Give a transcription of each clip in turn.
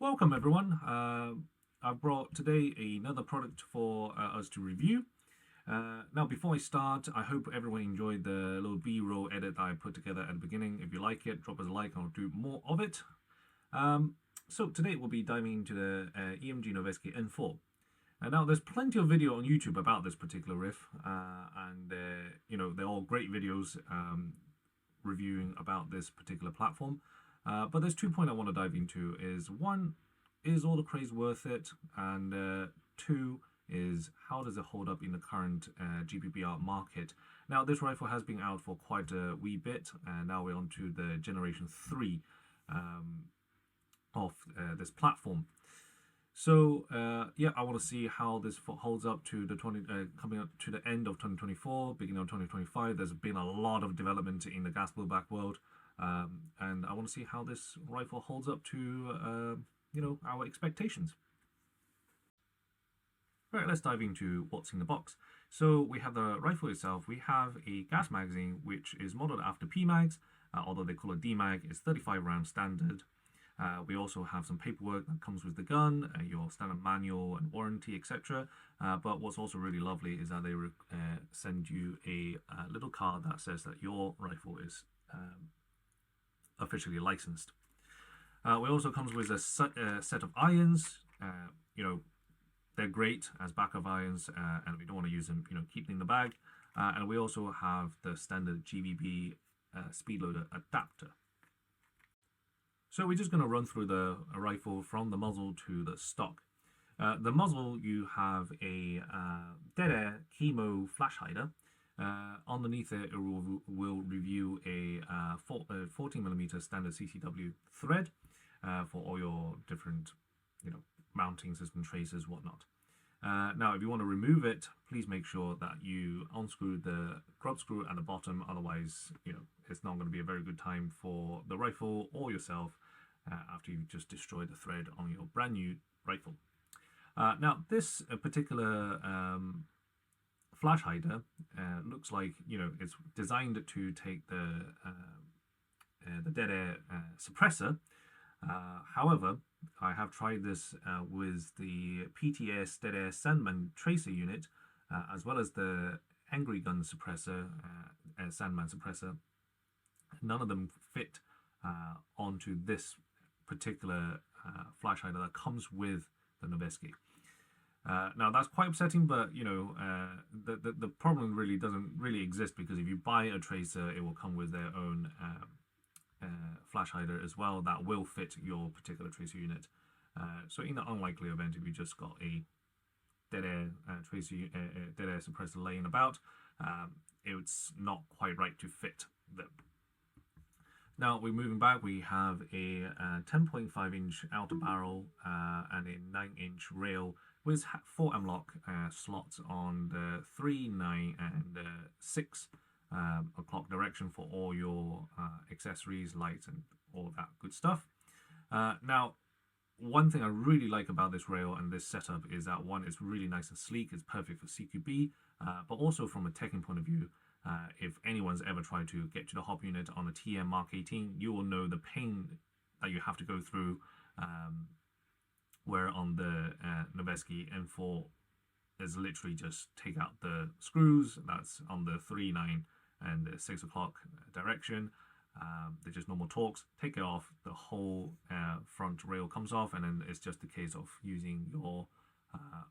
Welcome everyone. I've brought today another product for us to review. Now before I start, I hope everyone enjoyed the little B-roll edit that I put together at the beginning. If you like it, drop us a like and I'll do more of it. So today we'll be diving into the EMG Noveske N4. Now there's plenty of video on YouTube about this particular riff, and you know, they're all great videos reviewing about this particular platform. But there's 2 points I want to dive into. Is one, is all the craze worth it? And two is, how does it hold up in the current GBB market? Now this rifle has been out for quite a wee bit, and now we're on to the generation 3 of this platform. So yeah, I want to see how this holds up to the coming up to the end of 2024, beginning of 2025. There's been a lot of development in the gas blowback world. And I want to see how this rifle holds up to you know, our expectations. Right, let's dive into what's in the box. So we have the rifle itself. We have a gas magazine which is modeled after PMags, although they call it DMag. It's 35 round standard. We also have some paperwork that comes with the gun, your standard manual and warranty, etc. But what's also really lovely is that they send you a little card that says that your rifle is officially licensed. We also comes with a set of irons. You know, they're great as backup irons, and we don't want to use them, you know, keep them in the bag. And we also have the standard GBB speed loader adapter. So we're just going to run through the rifle from the muzzle to the stock. The muzzle, you have a dead air chemo flash hider. Underneath it, will review a 14mm standard CCW thread for all your different, you know, mounting system, traces, whatnot. Now, if you want to remove it, please make sure that you unscrew the grub screw at the bottom. Otherwise, you know, it's not going to be a very good time for the rifle or yourself after you've just destroyed the thread on your brand new rifle. Now, this particular flash hider looks like, you know, it's designed to take the dead air suppressor. However, I have tried this with the PTS dead air Sandman tracer unit, as well as the Angry Gun suppressor, Sandman suppressor. None of them fit onto this particular flash hider that comes with the Noveske. Now that's quite upsetting, but you know, the problem really doesn't really exist, because if you buy a tracer, it will come with their own flash hider as well that will fit your particular tracer unit. So in the unlikely event, if you just got a dead air tracer, dead air suppressor laying about, it's not quite right to fit them. Now we're moving back. We have a 10.5-inch outer barrel and a 9-inch rail with 4 M-lock slots on the 3, 9 and 6 o'clock direction for all your accessories, lights and all that good stuff. Now, one thing I really like about this rail and this setup is that, one, it's really nice and sleek. It's perfect for CQB, but also from a teching point of view, if anyone's ever tried to get to the hop unit on a TM Mark 18, you will know the pain that you have to go through, where on the Noveske N4 is literally just take out the screws. That's on the 3, 9 and the 6 o'clock direction. They're just normal torques. Take it off, the whole front rail comes off, and then it's just a case of using your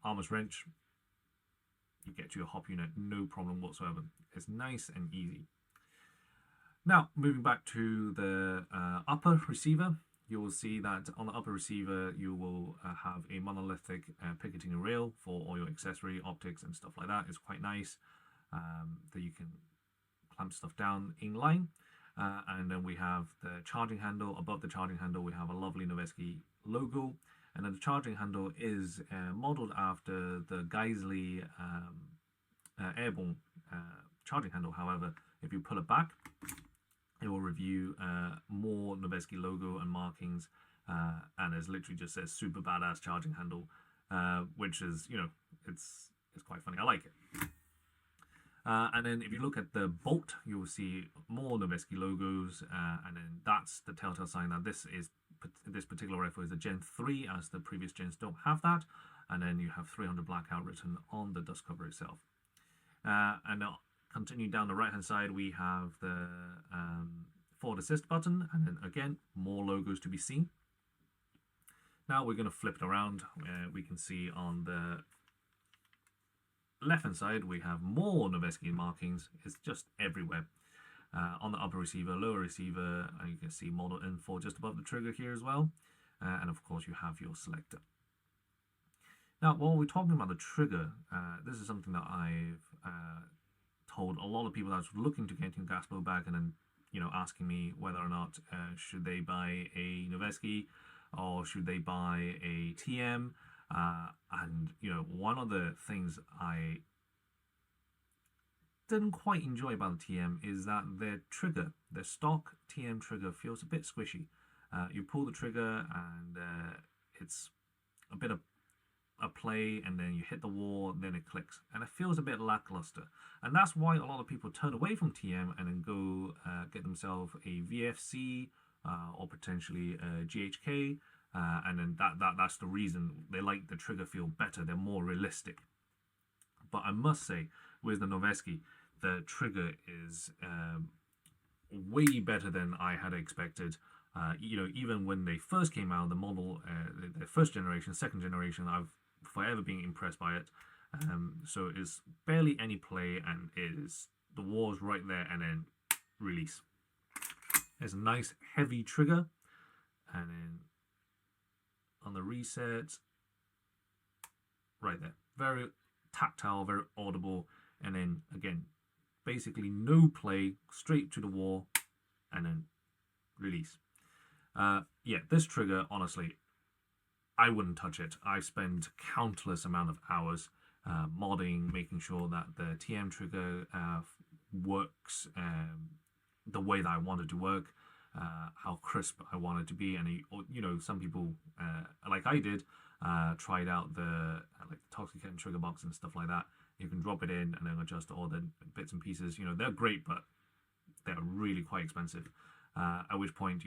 armor's wrench. You get to your hop unit, no problem whatsoever. It's nice and easy. Now, moving back to the upper receiver, you will see that on the upper receiver, you will have a monolithic picketing rail for all your accessory, optics and stuff like that. It's quite nice that you can clamp stuff down in line. And then we have the charging handle. Above the charging handle, we have a lovely Noveske logo. And then the charging handle is modeled after the Geisley airborne charging handle. However, if you pull it back, it will review more Noveske logo and markings, and it literally just says super badass charging handle, which is, you know, it's quite funny. I like it. And then if you look at the bolt, you will see more Noveske logos, and then that's the telltale sign that this is this particular rifle is a Gen 3, as the previous gens don't have that. And then you have 300 blackout written on the dust cover itself. And now, continuing down the right hand side, we have the forward assist button, and then again, more logos to be seen. Now we're going to flip it around. We can see on the left hand side we have more Noveske markings. It's just everywhere. On the upper receiver, lower receiver, and you can see model N4 just above the trigger here as well. And of course you have your selector. Now, while we're talking about the trigger, this is something that I've told a lot of people that's looking to get into gas blow bag, and then asking me whether or not should they buy a Noveske or should they buy a TM. And one of the things I didn't quite enjoy about the TM is that their trigger, their stock TM trigger, feels a bit squishy. You pull the trigger and it's a bit of a play, and then you hit the wall, then it clicks, and it feels a bit lackluster. And that's why a lot of people turn away from TM and then go get themselves a VFC or potentially a GHK, and then that's the reason they like the trigger feel better. They're more realistic. But I must say, with the Noveske, the trigger is way better than I had expected. Even when they first came out, the model, the first generation, second generation, I've forever been impressed by it. So it's barely any play, and the war's right there, and then release. It's a nice heavy trigger, and then on the reset, right there, very tactile, very audible, and then again, basically no play, straight to the wall, and then release. Yeah, this trigger, honestly, I wouldn't touch it. I spent countless amount of hours modding, making sure that the TM trigger works the way that I want it to work, how crisp I want it to be. And some people, like I did, tried out the Toxic trigger box and stuff like that. You can drop it in and then adjust all the bits and pieces. They're great, but they're really quite expensive. At which point,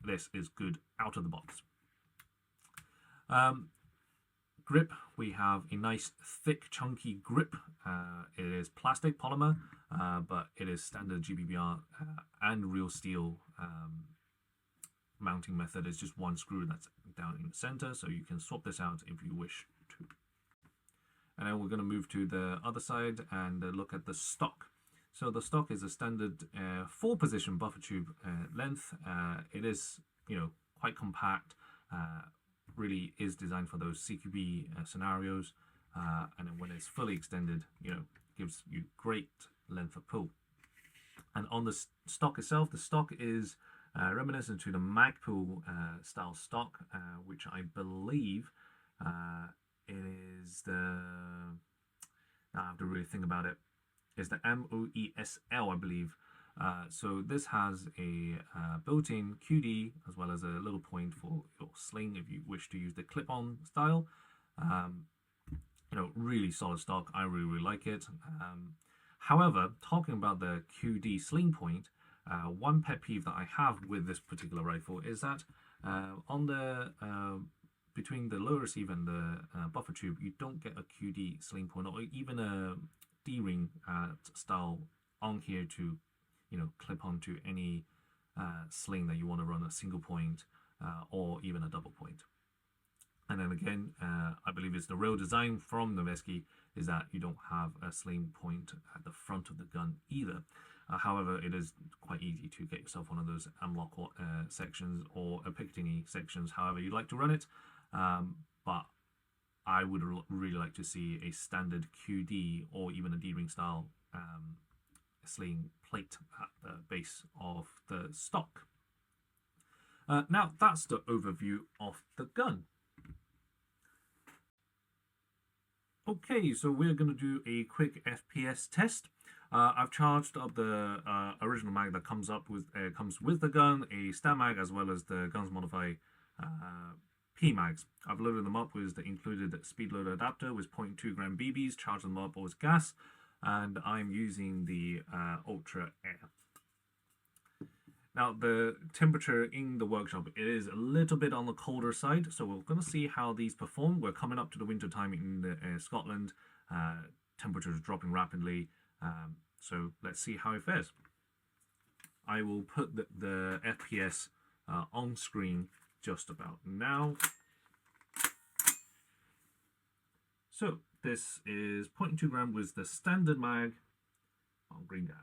this is good out of the box. Grip, we have a nice thick chunky grip. It is plastic polymer, but it is standard GBB and real steel mounting method. It's just one screw that's down in the center, so you can swap this out if you wish to. And then we're going to move to the other side and look at the stock. So the stock is a standard 4-position buffer tube length. It is, quite compact. Really is designed for those CQB scenarios. And then when it's fully extended, gives you great length of pull. And on the stock itself, the stock is reminiscent to the Magpul style stock, which I believe it is the. Now I have to really think about it. Is the MOESL, I believe. So this has a built-in QD as well as a little point for your sling if you wish to use the clip-on style. Really solid stock. I really like it. However, talking about the QD sling point, one pet peeve that I have with this particular rifle is that on the between the lower receiver and the buffer tube, you don't get a QD sling point or even a D-ring style on here to clip onto any sling that you want to run a single point or even a double point. And then again, I believe it's the real design from Noveske is that you don't have a sling point at the front of the gun either. However, it is quite easy to get yourself one of those amlock sections or a Picatinny sections, however you'd like to run it. But I would really like to see a standard QD or even a D-ring style sling plate at the base of the stock. Now that's the overview of the gun. Okay, so we're going to do a quick FPS test. I've charged up the original mag that comes with the gun, a stat mag as well as the Guns Modify P mags. I've loaded them up with the included speed loader adapter with 0.2 gram BBs, charged them up with gas, and I'm using the Ultra Air. Now the temperature in the workshop, it is a little bit on the colder side, so we're going to see how these perform. We're coming up to the winter time in Scotland. Temperatures dropping rapidly, so let's see how it fares. I will put the FPS on screen just about now. So this is 0.2 gram with the standard mag on green gas.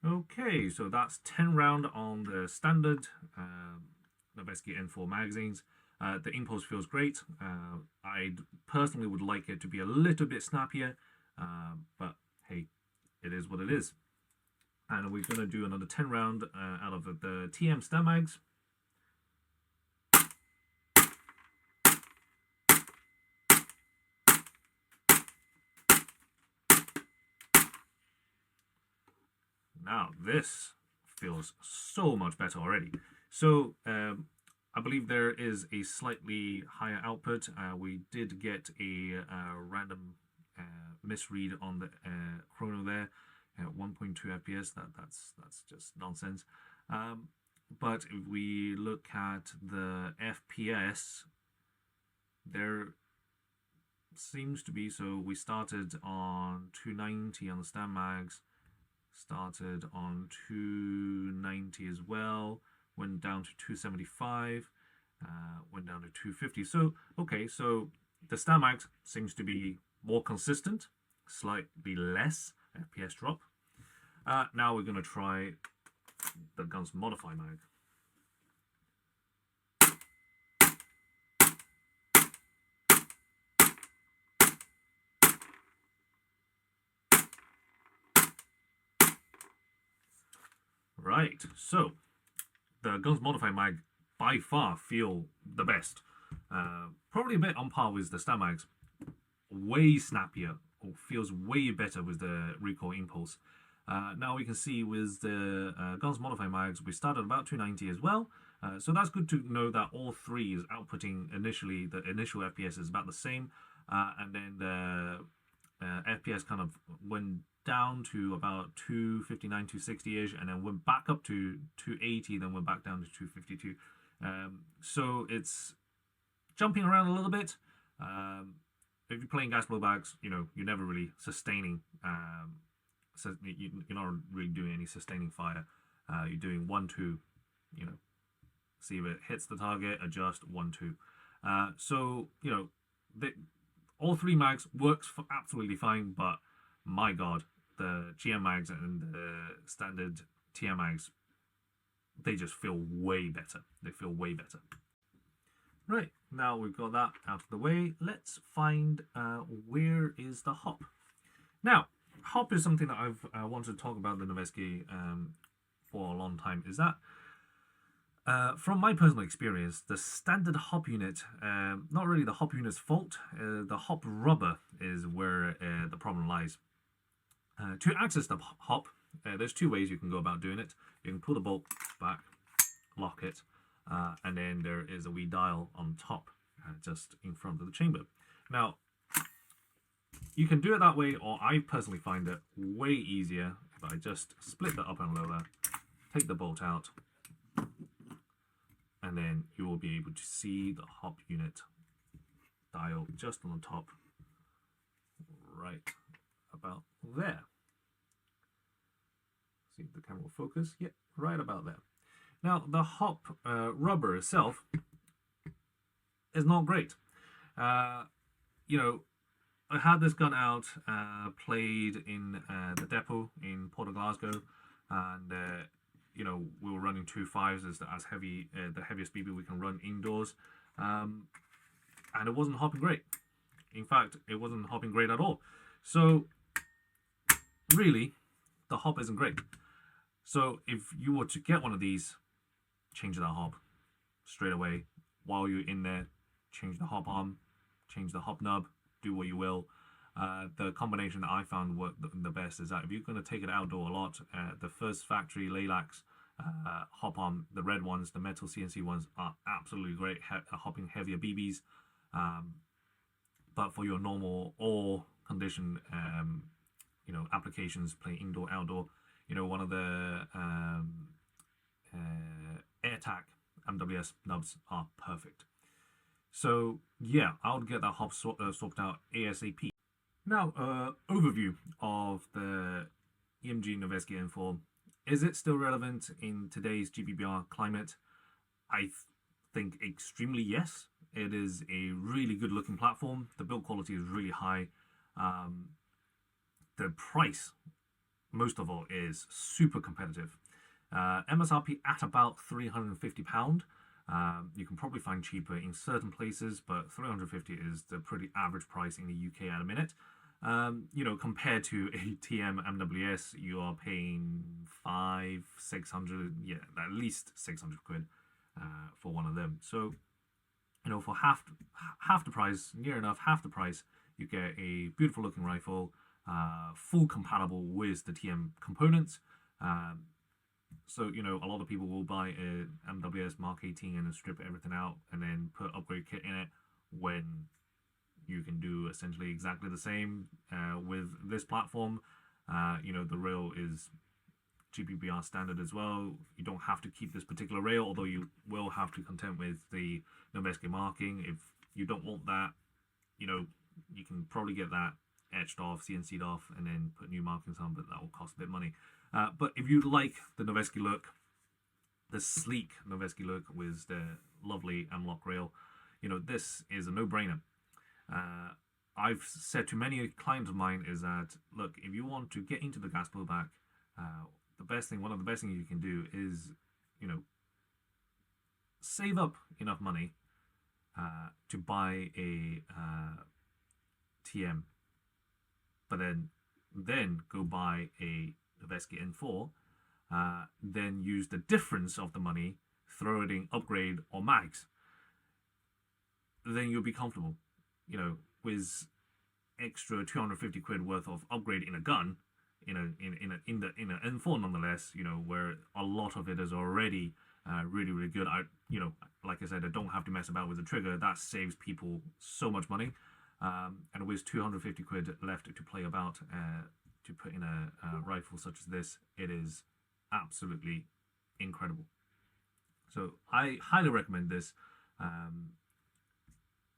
Okay, so that's 10 round on the standard Noveske N4 magazines. The impulse feels great. I personally would like it to be a little bit snappier, but hey, it is what it is. And we're going to do another 10 round out of the TM Stem mags. Now this feels so much better already. So I believe there is a slightly higher output. We did get a random misread on the chrono there at 1.2 FPS. That's just nonsense. But if we look at the FPS, there seems to be, so we started on 290 on the Stem mags, started on 290 as well, went down to 275, went down to 250. So okay, so the Stem mags seems to be more consistent, slightly less FPS drop. Now we're going to try the Guns Modify mag. Right, so the Guns Modify mag by far feel the best. Probably a bit on par with the Stem mags. Way snappier, or feels way better with the recoil impulse. Now we can see with the Guns Modify mags, we started about 290 as well. So that's good to know that all three is outputting initially, the initial FPS is about the same. And then the FPS kind of went down to about 259, 260-ish, and then went back up to 280, then went back down to 252. So it's jumping around a little bit. If you're playing gas blowbacks, you know, you're never really sustaining. So you're not really doing any sustaining fire. You're doing 1, 2, you know, see if it hits the target, adjust 1, 2. So, you know, all three mags works absolutely fine, but my God, the GM mags and the standard TM mags, they just feel way better. They feel way better. Right, now we've got that out of the way, let's find where is the hop. Now, hop is something that I've wanted to talk about the Noveske for a long time. Is that from my personal experience, the standard hop unit, not really the hop unit's fault, the hop rubber is where the problem lies. To access the hop, there's two ways you can go about doing it. You can pull the bolt back, lock it, and then there is a wee dial on top, just in front of the chamber. Now, you can do it that way, or I personally find it way easier if I just split the upper and lower, take the bolt out, and then you will be able to see the hop unit dial just on the top, right about there. See if the camera will focus. Yeah, right about there. Now, the hop rubber itself is not great. You know, I had this gun out, played in the depot in Port of Glasgow, and you know, we were running 2.5s as heavy, the heaviest BB we can run indoors, and it wasn't hopping great. In fact, it wasn't hopping great at all. So, really, the hop isn't great. So, if you were to get one of these, change that hop straight away. While you're in there, change the hop arm, change the hop nub, do what you will. The combination that I found worked the best is that if you're going to take it outdoor a lot, the first factory Lilacs hop on. The red ones, the metal CNC ones, are absolutely great, hopping heavier BBs. But for your normal all condition, applications, play indoor, outdoor, one of the AirTac MWS nubs are perfect. So yeah, I would get that hop swapped out ASAP. Now, overview of the EMG Noveske N4. Is it still relevant in today's GBBR climate? I think extremely yes. It is a really good looking platform. The build quality is really high. The price, most of all, is super competitive. MSRP at about £350. You can probably find cheaper in certain places, but 350 is the pretty average price in the UK at a minute. Compared to a TM MWS, you are paying 500-600, yeah, at least 600 quid for one of them. So, for half the price, near enough half the price, you get a beautiful looking rifle, full compatible with the TM components. So, a lot of people will buy a MWS Mark 18 and strip everything out and then put upgrade kit in it, when you can do essentially exactly the same with this platform. The rail is GBBR standard as well. You don't have to keep this particular rail, although you will have to contend with the Noveske marking. If you don't want that, you can probably get that etched off, CNC'd off, and then put new markings on, but that will cost a bit of money. But if you like the Noveske look, the sleek Noveske look with the lovely M-LOK rail, this is a no-brainer. I've said to many clients of mine is that, look, if you want to get into the gas blowback, one of the best things you can do is, save up enough money to buy a TM, but then go buy a Noveske N4, then use the difference of the money, throw it in upgrade or mags, then you'll be comfortable. With extra 250 quid worth of upgrade in a gun, in an N4 nonetheless, where a lot of it is already really, really good. Like I said, I don't have to mess about with the trigger. That saves people so much money. And with 250 quid left to play about, to put in a rifle such as this, it is absolutely incredible. So I highly recommend this.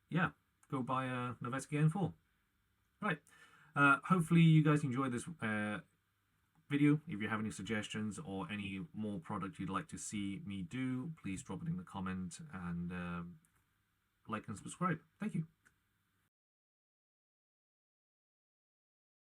Yeah, go buy a Noveske N4. Right. Hopefully you guys enjoyed this video. If you have any suggestions or any more product you'd like to see me do, please drop it in the comment and like and subscribe. Thank you.